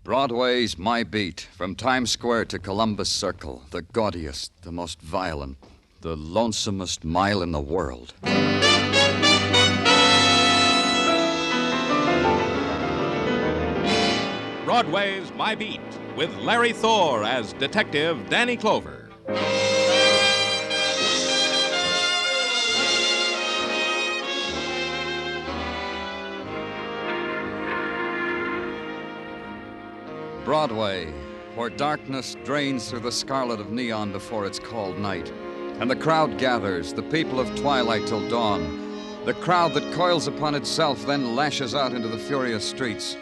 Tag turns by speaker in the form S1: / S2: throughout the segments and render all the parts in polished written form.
S1: Broadway's My Beat, from Times Square to Columbus Circle, the gaudiest, the most violent, the lonesomest mile in the world.
S2: Broadway's My Beat, with Larry Thor as Detective Danny Clover.
S1: Broadway, where darkness drains through the scarlet of neon before it's called night, and the crowd gathers, the people of twilight till dawn, the crowd that coils upon itself, then lashes out into the furious streets.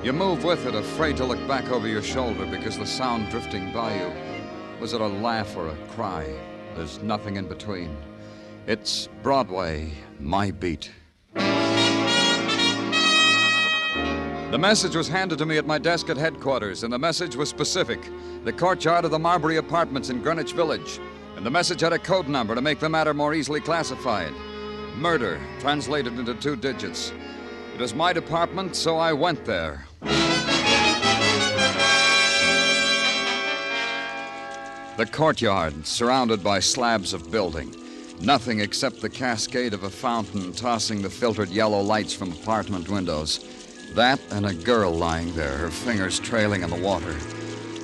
S1: You move with it, afraid to look back over your shoulder because the sound drifting by you. Was it a laugh or a cry? There's nothing in between. It's Broadway, My Beat. The message was handed to me at my desk at headquarters, and the message was specific. The courtyard of the Marbury Apartments in Greenwich Village. And the message had a code number to make the matter more easily classified. Murder, translated into 2 digits. It was my department, so I went there. The courtyard, surrounded by slabs of building. Nothing except the cascade of a fountain tossing the filtered yellow lights from apartment windows. That and a girl lying there, her fingers trailing in the water.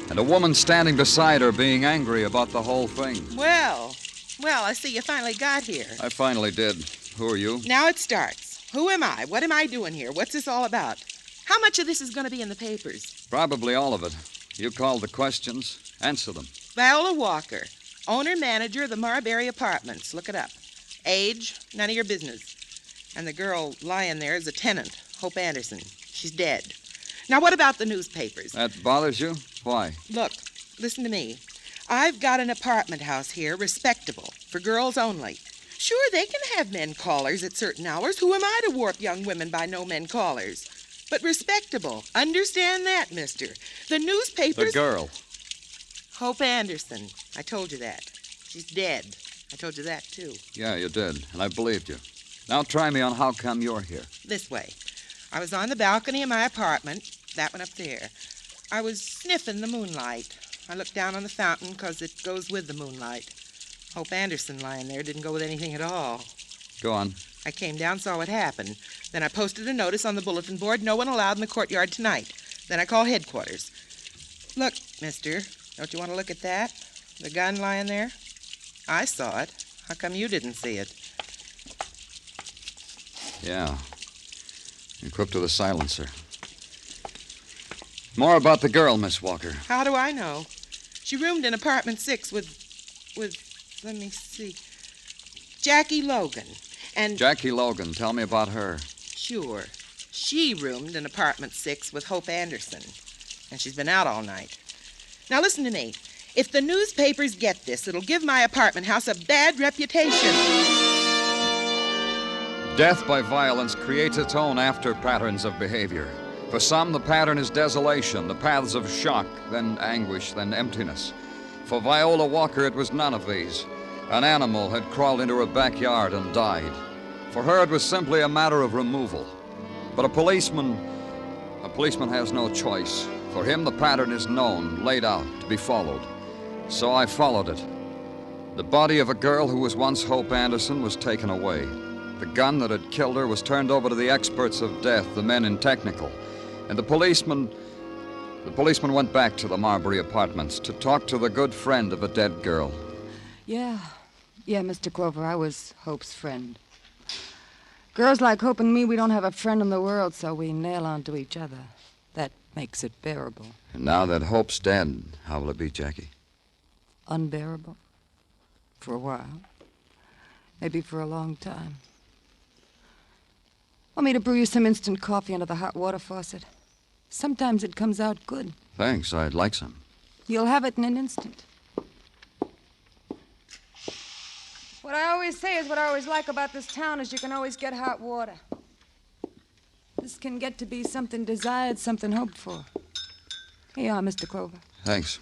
S1: And a woman standing beside her being angry about the whole thing.
S3: Well, I see you finally got here.
S1: I finally did. Who are you?
S3: Now it starts. Who am I? What am I doing here? What's this all about? How much of this is going to be in the papers?
S1: Probably all of it. You called the questions. Answer them.
S3: Viola Walker, owner-manager of the Marbury Apartments. Look it up. Age, none of your business. And the girl lying there is a tenant, Hope Anderson. She's dead. Now, what about the newspapers?
S1: That bothers you? Why?
S3: Look, listen to me. I've got an apartment house here, respectable, for girls only. Sure, they can have men callers at certain hours. Who am I to warp young women by no men callers? But respectable. Understand that, mister. The newspapers...
S1: The girl.
S3: Hope Anderson. I told you that. She's dead. I told you that, too.
S1: Yeah, you did, and I believed you. Now try me on how come you're here.
S3: This way. I was on the balcony of my apartment, that one up there. I was sniffing the moonlight. I looked down on the fountain because it goes with the moonlight. Hope Anderson lying there didn't go with anything at all.
S1: Go on.
S3: I came down, saw what happened. Then I posted a notice on the bulletin board, no one allowed in the courtyard tonight. Then I called headquarters. Look, mister, don't you want to look at that? The gun lying there? I saw it. How come you didn't see it?
S1: Yeah. Equipped with a silencer. More about the girl, Miss Walker.
S3: How do I know? She roomed in apartment 6 with, let me see, Jackie Logan. And
S1: Jackie Logan, tell me about her.
S3: Sure. She roomed in apartment 6 with Hope Anderson. And she's been out all night. Now listen to me. If the newspapers get this, it'll give my apartment house a bad reputation.
S1: Death by violence creates its own after patterns of behavior. For some, the pattern is desolation, the paths of shock, then anguish, then emptiness. For Viola Walker, it was none of these. An animal had crawled into her backyard and died. For her, it was simply a matter of removal. But a policeman has no choice. For him, the pattern is known, laid out, to be followed. So I followed it. The body of a girl who was once Hope Anderson was taken away. The gun that had killed her was turned over to the experts of death, the men in technical. And the policeman went back to the Marbury Apartments to talk to the good friend of a dead girl.
S4: Yeah, Mr. Clover, I was Hope's friend. Girls like Hope and me, we don't have a friend in the world, so we nail onto each other. That makes it bearable.
S1: And now that Hope's dead, how will it be, Jackie?
S4: Unbearable. For a while. Maybe for a long time. Want me to brew you some instant coffee under the hot water faucet? Sometimes it comes out good.
S1: Thanks, I'd like some.
S4: You'll have it in an instant. What I always say is what I always like about this town is you can always get hot water. This can get to be something desired, something hoped for. Here you are, Mr. Clover.
S1: Thanks.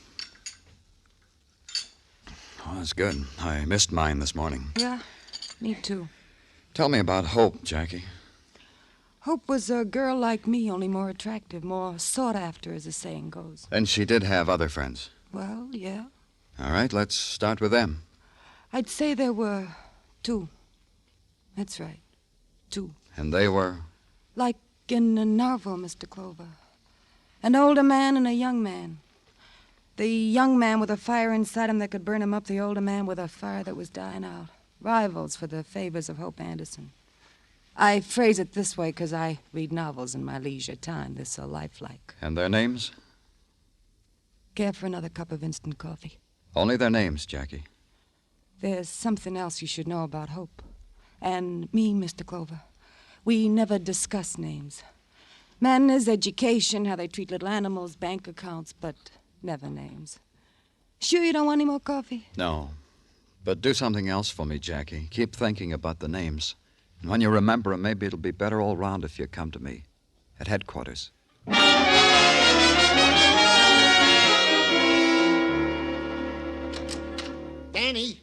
S1: Oh, that's good. I missed mine this morning.
S4: Yeah, me too.
S1: Tell me about Hope, Jackie.
S4: Hope was a girl like me, only more attractive, more sought after, as the saying goes.
S1: And she did have other friends.
S4: Well, yeah.
S1: All right, let's start with them.
S4: I'd say there were 2. That's right. 2.
S1: And they were?
S4: Like in a novel, Mr. Clover. An older man and a young man. The young man with a fire inside him that could burn him up, the older man with a fire that was dying out. Rivals for the favors of Hope Anderson. I phrase it this way because I read novels in my leisure time. They're so lifelike.
S1: And their names?
S4: Care for another cup of instant coffee?
S1: Only their names, Jackie.
S4: There's something else you should know about Hope. And me, Mr. Clover. We never discuss names. Manners, education, how they treat little animals, bank accounts, but never names. Sure you don't want any more coffee?
S1: No. But do something else for me, Jackie. Keep thinking about the names. And when you remember them, maybe it'll be better all round if you come to me at headquarters.
S5: Danny?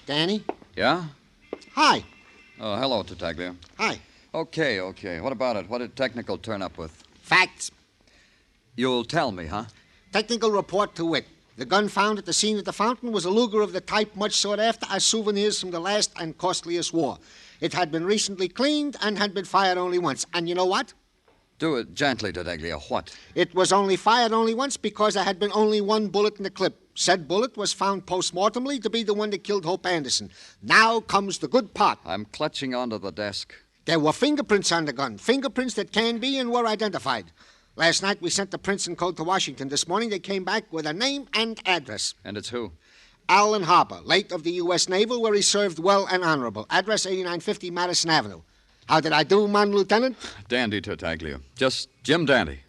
S5: Danny?
S1: Yeah?
S5: Hi.
S1: Oh, hello, Tartaglia.
S5: Hi.
S1: Okay. What about it? What did technical turn up with?
S5: Facts.
S1: You'll tell me, huh?
S5: Technical report to wit. The gun found at the scene at the fountain was a Luger of the type much sought after as souvenirs from the last and costliest war. It had been recently cleaned and had been fired only once. And you know what?
S1: Do it gently, Tartaglia. What?
S5: It was only fired only once because there had been only one bullet in the clip. Said bullet was found post-mortemly to be the one that killed Hope Anderson. Now comes the good part.
S1: I'm clutching onto the desk.
S5: There were fingerprints on the gun. Fingerprints that can be and were identified. Last night we sent the prints and code to Washington. This morning they came back with a name and address.
S1: And it's who?
S5: Alan Harper, late of the U.S. Naval, where he served well and honorable. Address 8950 Madison Avenue. How did I do, Mon Lieutenant?
S1: Dandy, Tartaglia. Just Jim Dandy.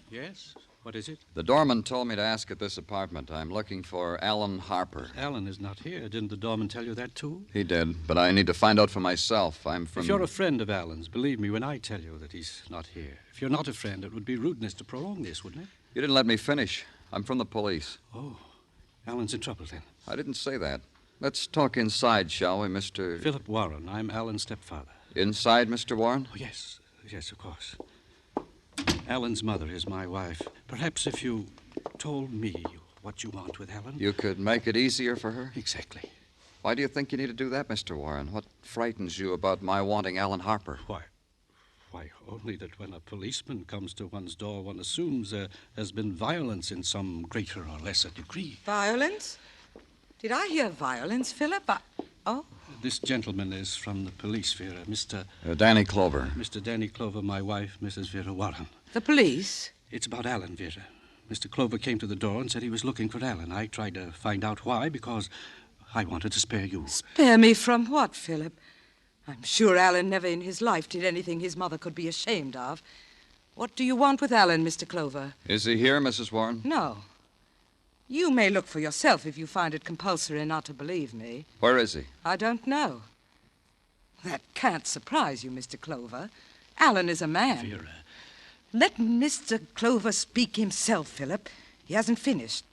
S6: Yes? What is it?
S1: The doorman told me to ask at this apartment. I'm looking for Alan Harper.
S6: Alan is not here. Didn't the doorman tell you that, too?
S1: He did, but I need to find out for myself. I'm from...
S6: If you're a friend of Alan's, believe me when I tell you that he's not here. If you're not a friend, it would be rudeness to prolong this, wouldn't it?
S1: You didn't let me finish. I'm from the police.
S6: Oh, Alan's in trouble, then.
S1: I didn't say that. Let's talk inside, shall we, Mr...
S6: Philip Warren. I'm Alan's stepfather.
S1: Inside, Mr. Warren?
S6: Oh, yes. Yes, of course. Alan's mother is my wife. Perhaps if you told me what you want with Alan...
S1: You could make it easier for her?
S6: Exactly.
S1: Why do you think you need to do that, Mr. Warren? What frightens you about my wanting Alan Harper?
S6: Why, only that when a policeman comes to one's door, one assumes there has been violence in some greater or lesser degree.
S7: Violence? Did I hear violence, Philip? Oh.
S6: This gentleman is from the police, Vera. Mr.
S1: Danny Clover.
S6: Mr. Danny Clover, my wife, Mrs. Vera Warren.
S7: The police?
S6: It's about Alan, Vera. Mr. Clover came to the door and said he was looking for Alan. I tried to find out why, because I wanted to spare you.
S7: Spare me from what, Philip? I'm sure Alan never in his life did anything his mother could be ashamed of. What do you want with Alan, Mr. Clover?
S1: Is he here, Mrs. Warren?
S7: No. You may look for yourself if you find it compulsory not to believe me.
S1: Where is he?
S7: I don't know. That can't surprise you, Mr. Clover. Alan is a man.
S6: Vera.
S7: Let Mr. Clover speak himself, Philip. He hasn't finished.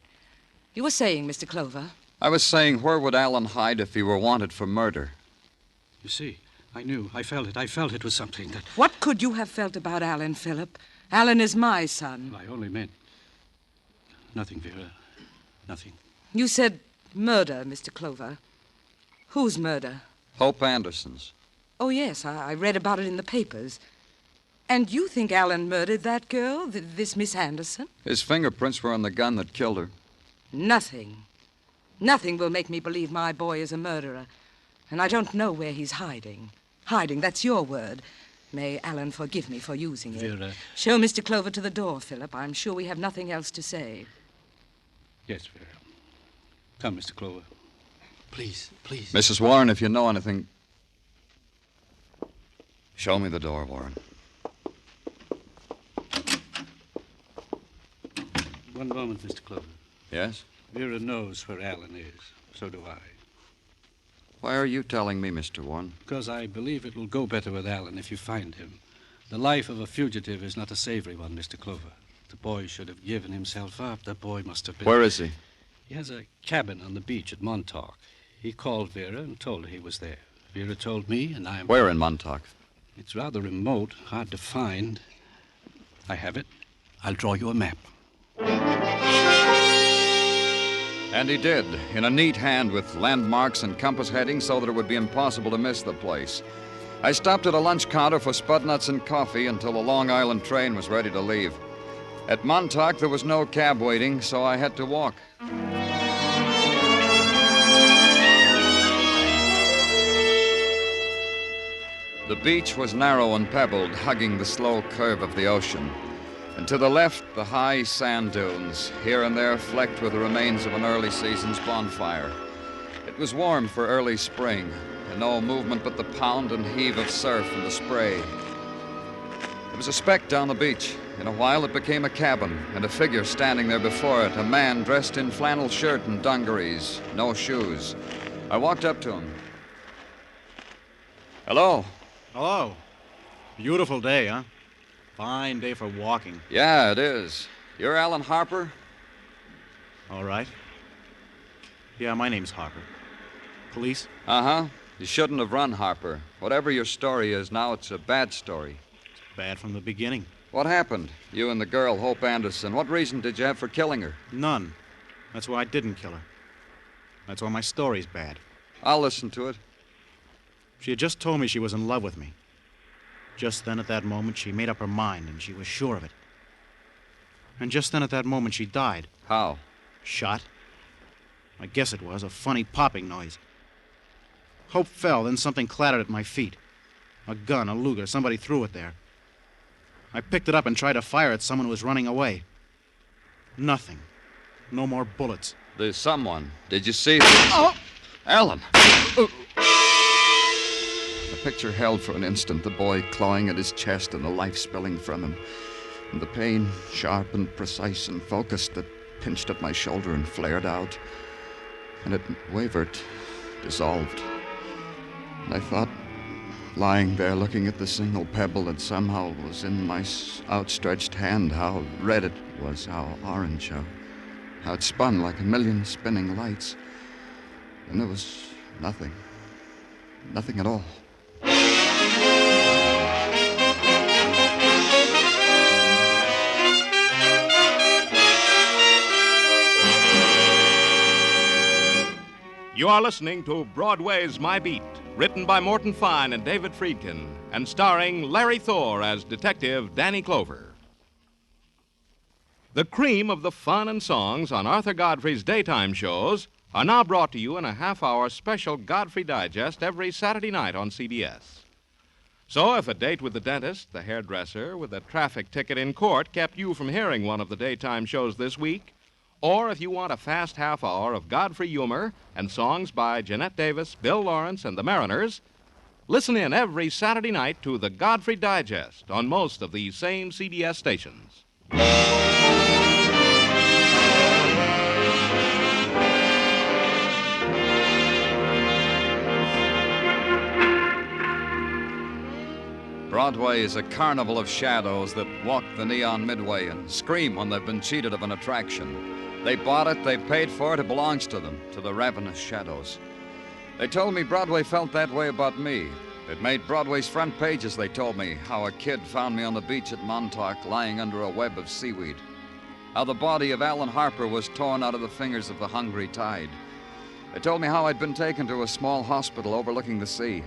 S7: You were saying, Mr. Clover?
S1: I was saying, where would Alan hide if he were wanted for murder?
S6: You see, I knew. I felt it. I felt it was something that...
S7: What could you have felt about Alan, Philip? Alan is my son.
S6: I only meant... Nothing, Vera. Nothing.
S7: You said murder, Mr. Clover. Whose murder?
S1: Hope Anderson's.
S7: Oh, yes, I read about it in the papers. And you think Alan murdered that girl, this Miss Anderson?
S1: His fingerprints were on the gun that killed her.
S7: Nothing. Nothing will make me believe my boy is a murderer. And I don't know where he's hiding. Hiding, that's your word. May Alan forgive me for using it.
S6: Vera.
S7: Show Mr. Clover to the door, Philip. I'm sure we have nothing else to say.
S6: Yes, Vera. Come, Mr. Clover. Please, please.
S1: Mrs. Warren, if you know anything... Show me the door, Warren.
S6: One moment, Mr. Clover.
S1: Yes?
S6: Vera knows where Alan is. So do I.
S1: Why are you telling me, Mr. Warren?
S6: Because I believe it will go better with Alan if you find him. The life of a fugitive is not a savory one, Mr. Clover. The boy should have given himself up. The boy must have been...
S1: Where is he?
S6: He has a cabin on the beach at Montauk. He called Vera and told her he was there. Vera told me, and I'm...
S1: Where in Montauk?
S6: It's rather remote, hard to find. I have it. I'll draw you a map.
S1: And he did, in a neat hand with landmarks and compass headings so that it would be impossible to miss the place. I stopped at a lunch counter for spud nuts and coffee until the Long Island train was ready to leave. At Montauk, there was no cab waiting, so I had to walk. The beach was narrow and pebbled, hugging the slow curve of the ocean. And to the left, the high sand dunes, here and there flecked with the remains of an early season's bonfire. It was warm for early spring, and no movement but the pound and heave of surf and the spray. There was a speck down the beach. In a while, it became a cabin, and a figure standing there before it, a man dressed in flannel shirt and dungarees, no shoes. I walked up to him. Hello.
S8: Hello. Beautiful day, huh? Fine day for walking.
S1: Yeah, it is. You're Alan Harper?
S8: All right. Yeah, my name's Harper. Police?
S1: Uh-huh. You shouldn't have run, Harper. Whatever your story is, now it's a bad story.
S8: It's bad from the beginning.
S1: What happened? You and the girl, Hope Anderson. What reason did you have for killing her?
S8: None. That's why I didn't kill her. That's why my story's bad.
S1: I'll listen to it.
S8: She had just told me she was in love with me. Just then, at that moment, she made up her mind, and she was sure of it. And just then, at that moment, she died.
S1: How?
S8: Shot. I guess it was a funny popping noise. Hope fell, then something clattered at my feet. A gun, a Luger, somebody threw it there. I picked it up and tried to fire at someone who was running away. Nothing. No more bullets.
S1: There's someone. Did you see this?
S8: Oh!
S1: Alan! The picture held for an instant, the boy clawing at his chest and the life spilling from him. And the pain, sharp and precise and focused, that pinched at my shoulder and flared out. And it wavered, dissolved. And I thought, lying there looking at the single pebble that somehow was in my outstretched hand, how red it was, how orange, how it spun like a million spinning lights. And there was nothing. Nothing at all.
S2: You are listening to Broadway Is My Beat, written by Morton Fine and David Friedkin, and starring Larry Thor as Detective Danny Clover. The cream of the fun and songs on Arthur Godfrey's daytime shows are now brought to you in a half-hour special Godfrey Digest every Saturday night on CBS. So if a date with the dentist, the hairdresser, with a traffic ticket in court kept you from hearing one of the daytime shows this week, or if you want a fast half hour of Godfrey humor and songs by Jeanette Davis, Bill Lawrence, and the Mariners, listen in every Saturday night to the Godfrey Digest on most of these same CBS stations.
S1: Broadway is a carnival of shadows that walk the neon midway and scream when they've been cheated of an attraction. They bought it, they paid for it, it belongs to them, to the ravenous shadows. They told me Broadway felt that way about me. It made Broadway's front pages, they told me, how a kid found me on the beach at Montauk lying under a web of seaweed. How the body of Alan Harper was torn out of the fingers of the hungry tide. They told me how I'd been taken to a small hospital overlooking the sea.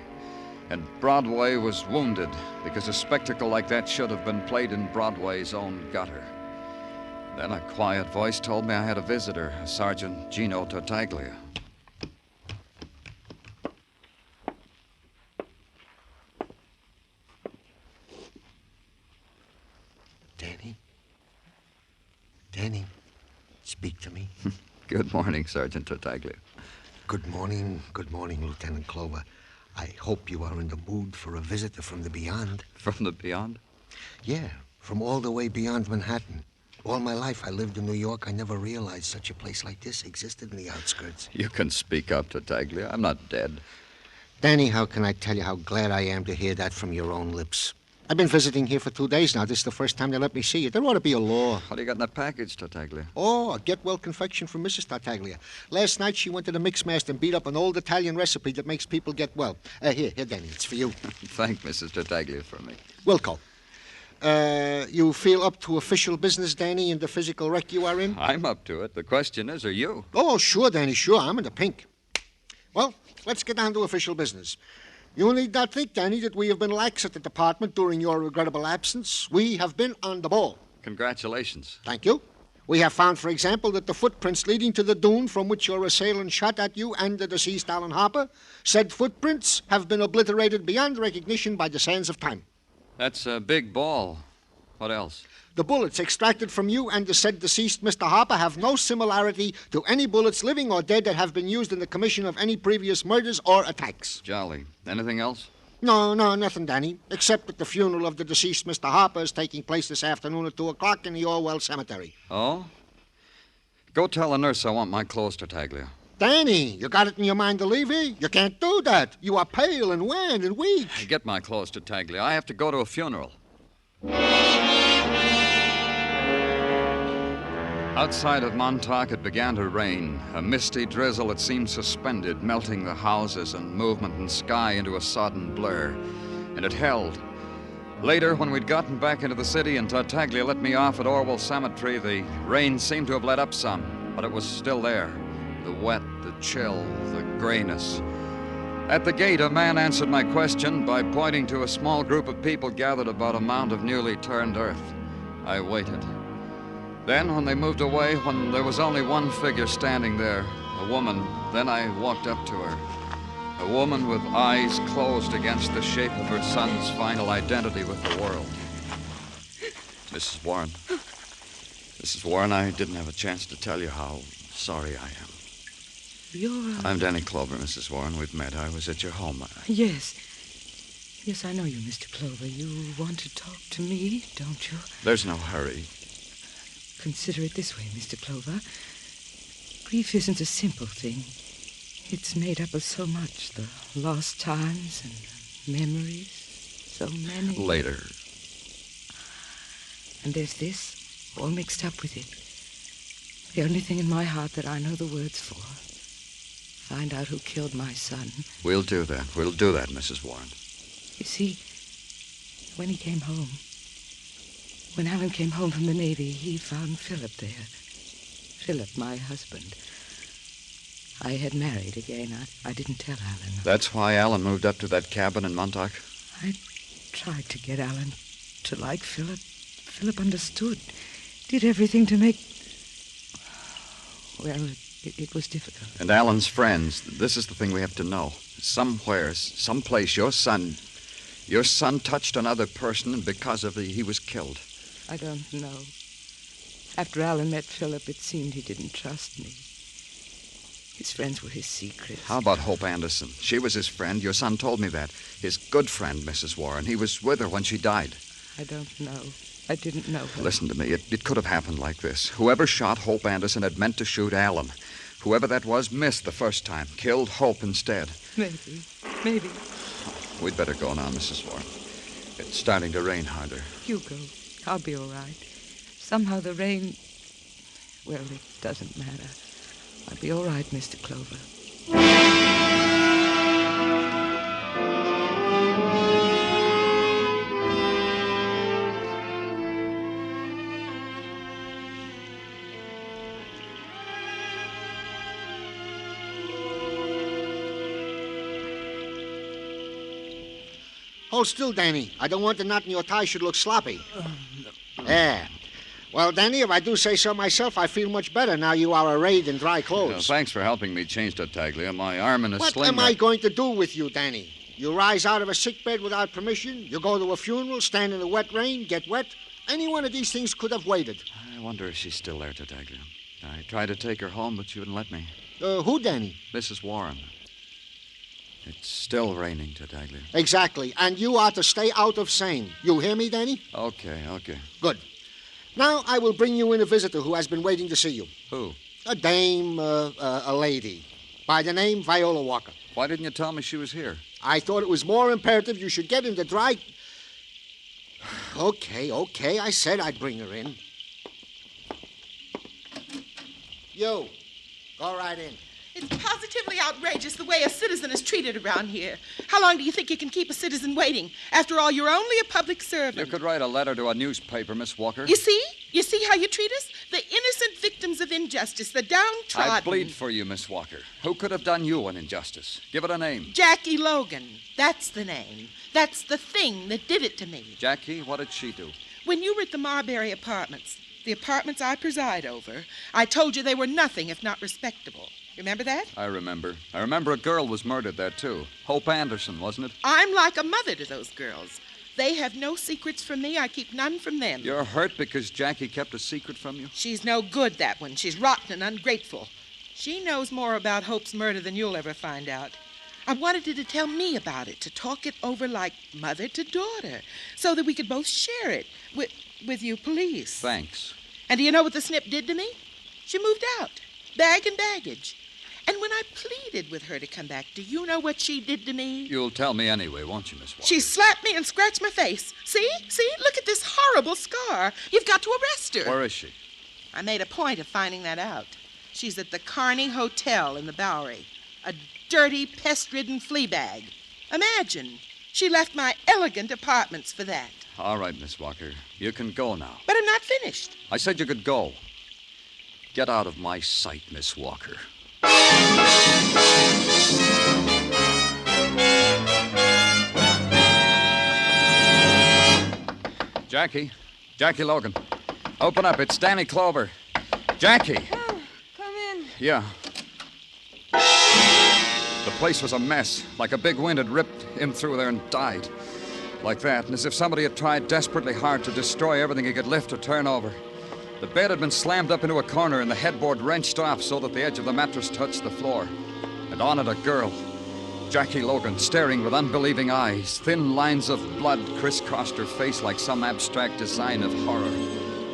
S1: And Broadway was wounded because a spectacle like that should have been played in Broadway's own gutter. Then a quiet voice told me I had a visitor, Sergeant Gino Tartaglia.
S5: Danny? Danny, speak to me.
S1: Good morning, Sergeant Tartaglia.
S5: Good morning, Lieutenant Clover. I hope you are in the mood for a visitor from the beyond.
S1: From the beyond?
S5: Yeah, from all the way beyond Manhattan. All my life I lived in New York. I never realized such a place like this existed in the outskirts.
S1: You can speak up, Tartaglia. I'm not dead.
S5: Danny, how can I tell you how glad I am to hear that from your own lips? I've been visiting here for 2 days now. This is the first time they let me see you. There ought to be a law.
S1: What do you got in that package, Tartaglia?
S5: Oh, a get-well confection from Mrs. Tartaglia. Last night she went to the Mixmaster and beat up an old Italian recipe that makes people get well. Here, Danny, it's for you.
S1: Thank Mrs. Tartaglia for me.
S5: Wilco. You feel up to official business, Danny, in the physical wreck you are in?
S1: I'm up to it. The question is, are you?
S5: Oh, sure, Danny, sure. I'm in the pink. Well, let's get down to official business. You need not think, Danny, that we have been lax at the department during your regrettable absence. We have been on the ball.
S1: Congratulations.
S5: Thank you. We have found, for example, that the footprints leading to the dune from which your assailant shot at you and the deceased Alan Harper, said footprints have been obliterated beyond recognition by the sands of time.
S1: That's a big ball. What else?
S5: The bullets extracted from you and the said deceased Mr. Harper have no similarity to any bullets, living or dead, that have been used in the commission of any previous murders or attacks.
S1: Jolly. Anything else?
S5: No, nothing, Danny, except that the funeral of the deceased Mr. Harper is taking place this afternoon at 2 o'clock in the Orwell Cemetery.
S1: Oh? Go tell the nurse I want my clothes, Tartaglia.
S5: Danny, you got it in your mind to leave here? You can't do that. You are pale and wan and weak.
S1: Get my clothes, Tartaglia. I have to go to a funeral. Outside of Montauk, it began to rain, a misty drizzle that seemed suspended, melting the houses and movement and sky into a sodden blur. And it held. Later, when we'd gotten back into the city and Tartaglia let me off at Orwell Cemetery, the rain seemed to have let up some, but it was still there. The wet, the chill, the grayness. At the gate, a man answered my question by pointing to a small group of people gathered about a mound of newly turned earth. I waited. Then, when they moved away, when there was only one figure standing there, a woman, then I walked up to her. A woman with eyes closed against the shape of her son's final identity with the world. Mrs. Warren. Mrs. Warren, I didn't have a chance to tell you how sorry I am. I'm Danny Clover, Mrs. Warren. We've met. I was at your home.
S7: Yes. Yes, I know you, Mr. Clover. You want to talk to me, don't you?
S1: There's no hurry.
S7: Consider it this way, Mr. Clover. Grief isn't a simple thing. It's made up of so much. The lost times and memories. So many.
S1: Later.
S7: And there's this, all mixed up with it. The only thing in my heart that I know the words for. Find out who killed my son.
S1: We'll do that. We'll do that, Mrs. Warren.
S7: You see, when he came home, when Alan came home from the Navy, he found Philip there. Philip, my husband. I had married again. I didn't tell Alan.
S1: That's why Alan moved up to that cabin in Montauk?
S7: I tried to get Alan to like Philip. Philip understood. Did everything to make... Well, it was difficult.
S1: And Alan's friends. This is the thing we have to know. Somewhere, someplace, your son touched another person, and because of it, he was killed.
S7: I don't know. After Alan met Philip, it seemed he didn't trust me. His friends were his secrets.
S1: How about Hope Anderson? She was his friend. Your son told me that. His good friend, Mrs. Warren. He was with her when she died.
S7: I don't know. I didn't know her.
S1: Listen to me. It could have happened like this. Whoever shot Hope Anderson had meant to shoot Alan. Whoever that was missed the first time. Killed Hope instead.
S7: Maybe.
S1: We'd better go now, Mrs. Warren. It's starting to rain harder.
S7: You go. I'll be all right. Somehow the rain... Well, it doesn't matter. I'll be all right, Mr. Clover.
S5: Hold still, Danny. I don't want the knot in your tie should look sloppy. There. Well, Danny, if I do say so myself, I feel much better now you are arrayed in dry clothes.
S1: Thanks for helping me change Tartaglia. My arm in a sling.
S5: What am I going to do with you, Danny? You rise out of a sickbed without permission. You go to a funeral, stand in the wet rain, get wet. Any one of these things could have waited.
S1: I wonder if she's still there, Tartaglia. I tried to take her home, but she wouldn't let me.
S5: Who, Danny?
S1: Mrs. Warren. It's still raining, Tartaglia.
S5: Exactly. And you are to stay out of Seine. You hear me, Danny?
S1: Okay.
S5: Good. Now I will bring you in a visitor who has been waiting to see you.
S1: Who?
S5: A dame, a lady, by the name Viola Walker.
S1: Why didn't you tell me she was here?
S5: I thought it was more imperative you should get into dry... Okay, I said I'd bring her in. You, go right in.
S3: It's positively outrageous the way a citizen is treated around here. How long do you think you can keep a citizen waiting? After all, you're only a public servant.
S1: You could write a letter to a newspaper, Miss Walker.
S3: You see? You see how you treat us? The innocent victims of injustice, the downtrodden.
S1: I bleed for you, Miss Walker. Who could have done you an injustice? Give it a name.
S3: Jackie Logan. That's the name. That's the thing that did it to me.
S1: Jackie, what did she do?
S3: When you were at the Marbury Apartments, the apartments I preside over, I told you they were nothing if not respectable. Remember that?
S1: I remember. I remember a girl was murdered there, too. Hope Anderson, wasn't it?
S3: I'm like a mother to those girls. They have no secrets from me. I keep none from them.
S1: You're hurt because Jackie kept a secret from you?
S3: She's no good, that one. She's rotten and ungrateful. She knows more about Hope's murder than you'll ever find out. I wanted her to tell me about it, to talk it over like mother to daughter, so that we could both share it with you police.
S1: Thanks.
S3: And do you know what the snip did to me? She moved out, bag and baggage. And when I pleaded with her to come back, do you know what she did to me?
S1: You'll tell me anyway, won't you, Miss Walker?
S3: She slapped me and scratched my face. See? Look at this horrible scar. You've got to arrest her.
S1: Where is she?
S3: I made a point of finding that out. She's at the Kearney Hotel in the Bowery. A dirty, pest-ridden flea bag. Imagine. She left my elegant apartments for that.
S1: All right, Miss Walker. You can go now.
S3: But I'm not finished.
S1: I said you could go. Get out of my sight, Miss Walker. Jackie Logan. Open up. It's Danny Clover. Jackie.
S4: Oh, come in.
S1: Yeah. The place was a mess. Like a big wind had ripped in through there and died. Like that, and as if somebody had tried desperately hard to destroy everything he could lift or turn over. The bed had been slammed up into a corner and the headboard wrenched off so that the edge of the mattress touched the floor. And on it a girl, Jackie Logan, staring with unbelieving eyes. Thin lines of blood crisscrossed her face like some abstract design of horror.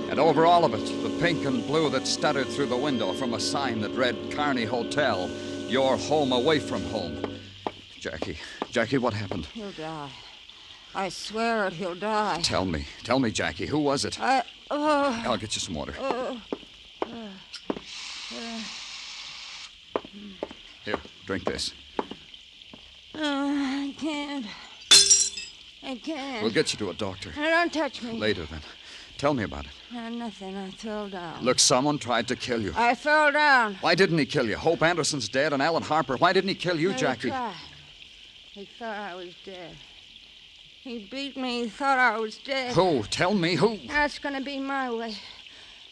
S1: And over all of it, the pink and blue that stuttered through the window from a sign that read Kearney Hotel, your home away from home. Jackie, what happened?
S4: He'll die. I swear it, he'll die.
S1: Tell me, Jackie, who was it? I'll get you some water. Here, drink this.
S4: I can't.
S1: We'll get you to a doctor.
S4: Don't touch me.
S1: Later, then. Tell me about it.
S4: Nothing. I fell down.
S1: Look, someone tried to kill you.
S4: I fell down.
S1: Why didn't he kill you? Hope Anderson's dead and Alan Harper. Why didn't he kill you, Jackie?
S4: He thought I was dead. He beat me. He thought I was dead.
S1: Who? Tell me who.
S4: That's going to be my way.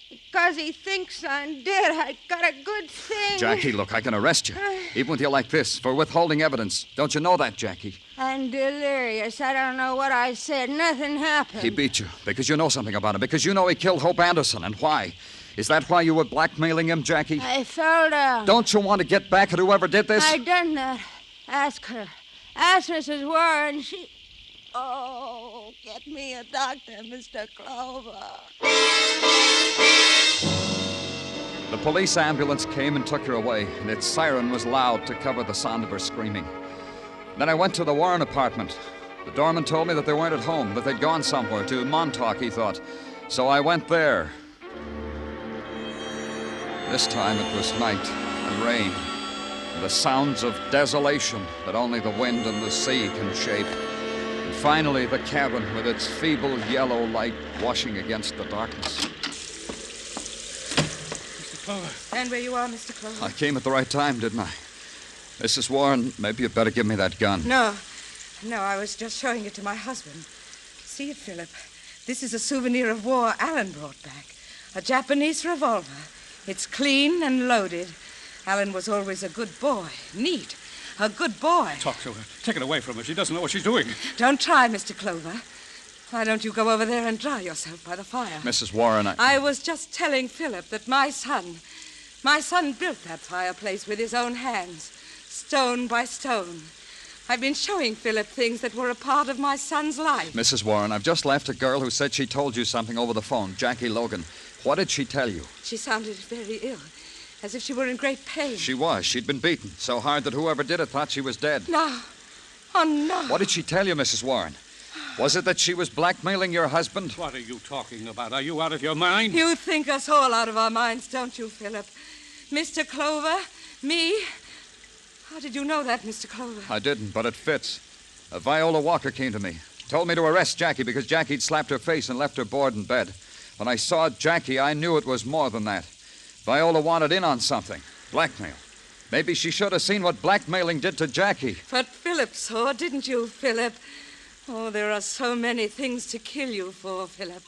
S4: Because he thinks I'm dead, I got a good thing.
S1: Jackie, look, I can arrest you. Even with you like this, for withholding evidence. Don't you know that, Jackie?
S4: I'm delirious. I don't know what I said. Nothing happened.
S1: He beat you because you know something about him. Because you know he killed Hope Anderson. And why? Is that why you were blackmailing him, Jackie?
S4: I fell down.
S1: Don't you want to get back at whoever did this?
S4: I done that. Ask her. Ask Mrs. Warren. She... Oh, get me a doctor, Mr. Clover.
S1: The police ambulance came and took her away, and its siren was loud to cover the sound of her screaming. Then I went to the Warren apartment. The doorman told me that they weren't at home, that they'd gone somewhere, to Montauk, he thought. So I went there. This time it was night and rain, and the sounds of desolation that only the wind and the sea can shape. And finally, the cabin with its feeble yellow light washing against the darkness.
S6: Mr. Clover.
S7: Stand where you are, Mr. Clover.
S1: I came at the right time, didn't I? Mrs. Warren, maybe you'd better give me that gun.
S7: No, I was just showing it to my husband. See it, Philip. This is a souvenir of war Alan brought back. A Japanese revolver. It's clean and loaded. Alan was always a good boy. Neat. A good boy.
S6: Talk to her. Take it away from her. She doesn't know what she's doing.
S7: Don't try, Mr. Clover. Why don't you go over there and dry yourself by the fire?
S1: Mrs. Warren,
S7: I was just telling Philip that my son built that fireplace with his own hands, stone by stone. I've been showing Philip things that were a part of my son's life.
S1: Mrs. Warren, I've just left a girl who said she told you something over the phone, Jackie Logan. What did she tell you?
S7: She sounded very ill, as if she were in great pain.
S1: She was. She'd been beaten so hard that whoever did it thought she was dead.
S7: No. Oh, no.
S1: What did she tell you, Mrs. Warren? Was it that she was blackmailing your husband?
S6: What are you talking about? Are you out of your mind?
S7: You think us all out of our minds, don't you, Philip? Mr. Clover, me. How did you know that, Mr. Clover?
S1: I didn't, but it fits. Viola Walker came to me. Told me to arrest Jackie because Jackie'd slapped her face and left her bored in bed. When I saw Jackie, I knew it was more than that. Viola wanted in on something. Blackmail. Maybe she should have seen what blackmailing did to Jackie.
S7: But Philip saw, didn't you, Philip? Oh, there are so many things to kill you for, Philip.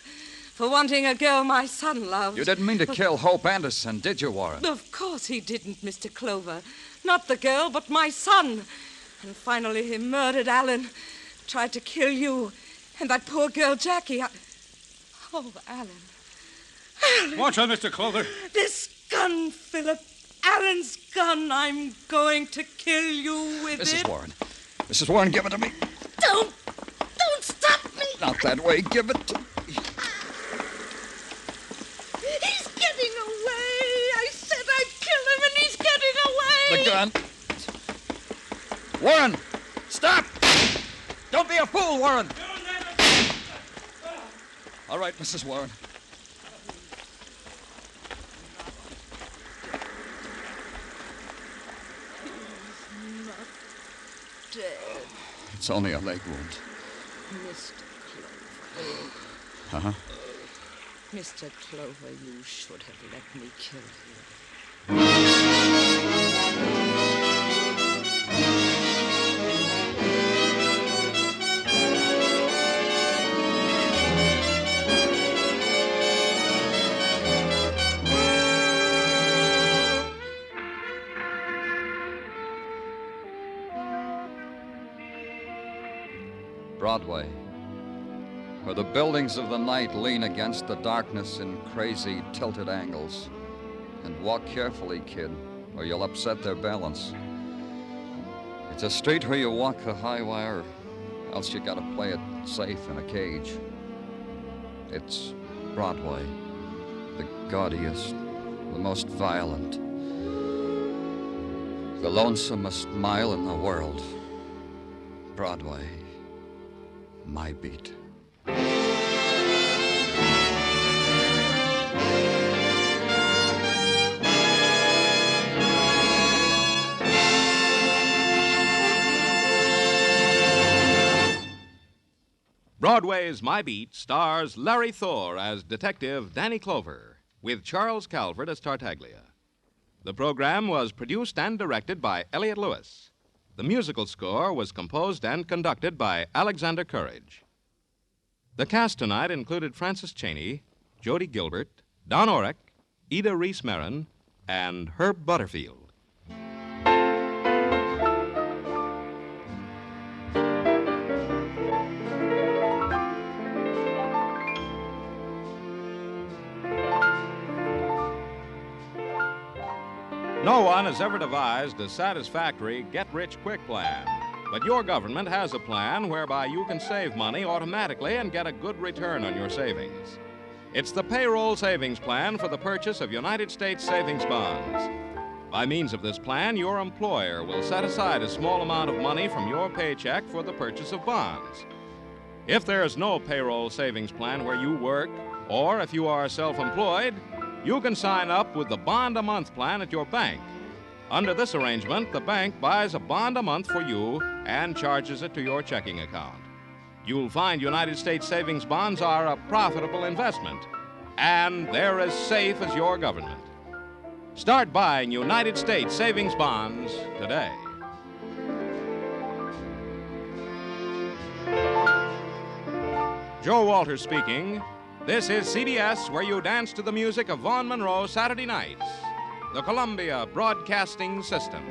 S7: For wanting a girl my son loved.
S1: You didn't mean to kill Hope Anderson, did you, Warren?
S7: Of course he didn't, Mr. Clover. Not the girl, but my son. And finally he murdered Alan, tried to kill you, and that poor girl, Jackie. Oh, Alan.
S6: Watch her, Mr. Clover.
S7: This gun, Philip. Alan's gun. I'm going to kill you with
S1: Mrs.
S7: it.
S1: Warren. Mrs. Warren, give it to me.
S7: Don't stop me.
S1: Not that way. Give it to me.
S7: He's getting away. I said I'd kill him, and he's getting away.
S1: The gun. Warren, stop! Don't be a fool, Warren. All right, Mrs. Warren.
S7: He's not dead.
S1: It's only a leg wound.
S7: Mr. Clover.
S1: Uh-huh.
S7: Mr. Clover, you should have let me kill him.
S1: Broadway, where the buildings of the night lean against the darkness in crazy, tilted angles. And walk carefully, kid, or you'll upset their balance. It's a street where you walk the high wire, else you gotta play it safe in a cage. It's Broadway, the gaudiest, the most violent, the lonesomest mile in the world. Broadway, my beat.
S2: Broadway Is My Beat stars Larry Thor as Detective Danny Clover, with Charles Calvert as Tartaglia. The program was produced and directed by Elliott Lewis. The musical score was composed and conducted by Alexander Courage. The cast tonight included Francis Cheney, Jody Gilbert, Don Orrick, Ida Reese-Marin, and Herb Butterfield. No one has ever devised a satisfactory get-rich-quick plan. But your government has a plan whereby you can save money automatically and get a good return on your savings. It's the payroll savings plan for the purchase of United States savings bonds. By means of this plan, your employer will set aside a small amount of money from your paycheck for the purchase of bonds. If there is no payroll savings plan where you work, or if you are self-employed, you can sign up with the bond-a-month plan at your bank. Under this arrangement, the bank buys a bond a month for you and charges it to your checking account. You'll find United States savings bonds are a profitable investment, and they're as safe as your government. Start buying United States savings bonds today. Joe Walters speaking. This is CBS, where you dance to the music of Vaughn Monroe Saturday nights. The Columbia Broadcasting System.